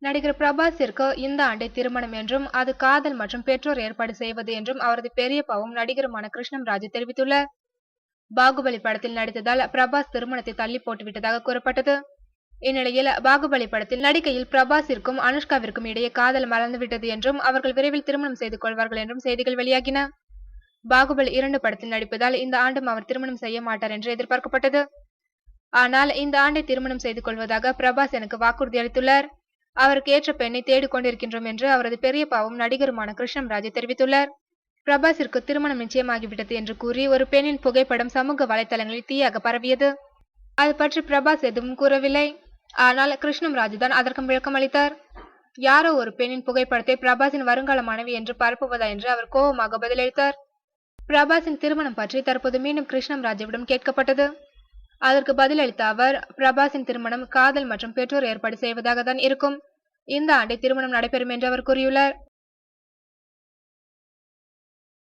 நடிகர் பிரபாஸிற்கு இந்த ஆண்டே திருமணம் என்றும் அது காதல் மற்றும் பெற்றோர் ஏற்பாடு செய்வது என்றும் அவரது பெரியப்பாவும் நடிகருமான கிருஷ்ணம்ராஜ் தெரிவித்துள்ளார். பாகுபலி படத்தில் நடித்ததால் பிரபாஸ் திருமணத்தை தள்ளி போட்டுவிட்டதாக கூறப்பட்டது. இந்நிலையில் பாகுபலி படத்தில் நடிகையில் பிரபாஸிற்கும் அனுஷ்காவிற்கும் இடையே காதல் மலர்ந்துவிட்டது என்றும் அவர்கள் விரைவில் திருமணம் செய்து கொள்வார்கள் என்றும் செய்திகள் வெளியாகின. பாகுபலி 2 படத்தில் நடிப்பதால் இந்த ஆண்டும் அவர் திருமணம் செய்ய மாட்டார் என்று எதிர்பார்க்கப்பட்டது. ஆனால் இந்த ஆண்டை திருமணம் செய்து கொள்வதாக பிரபாஸ் எனக்கு வாக்குறுதி அளித்துள்ளார். அவருக்கு ஏற்ற பெண்ணை தேடிக் கொண்டிருக்கின்றோம் என்று அவரது பெரியப்பாவும் நடிகருமான கிருஷ்ணம்ராஜ் தெரிவித்துள்ளார். பிரபாஸிற்கு திருமணம் நிச்சயமாகிவிட்டது என்று கூறி ஒரு பெண்ணின் புகைப்படம் சமூக வலைதளங்களில் தீயாக பரவியது. அது பற்றி பிரபாஸ் எதுவும் கூறவில்லை. ஆனால் கிருஷ்ணம்ராஜ் தான் அதற்கு விளக்கம் அளித்தார். யாரோ ஒரு பெண்ணின் புகைப்படத்தை பிரபாஸின் வருங்கால மனைவி என்று பரப்புவதா என்று அவர் கோபமாக பதிலளித்தார். பிரபாஸின் திருமணம் பற்றி தற்போது மீண்டும் கிருஷ்ணம்ராஜிடம் கேட்கப்பட்டது. அதற்கு பதிலளித்த அவர், பிரபாஸின் திருமணம் காதல் மற்றும் பெற்றோர் ஏற்பாடு செய்வதாக தான் இருக்கும். இந்த ஆண்டே திருமணம் நடைபெறும் என்று அவர் கூறியுள்ளார்.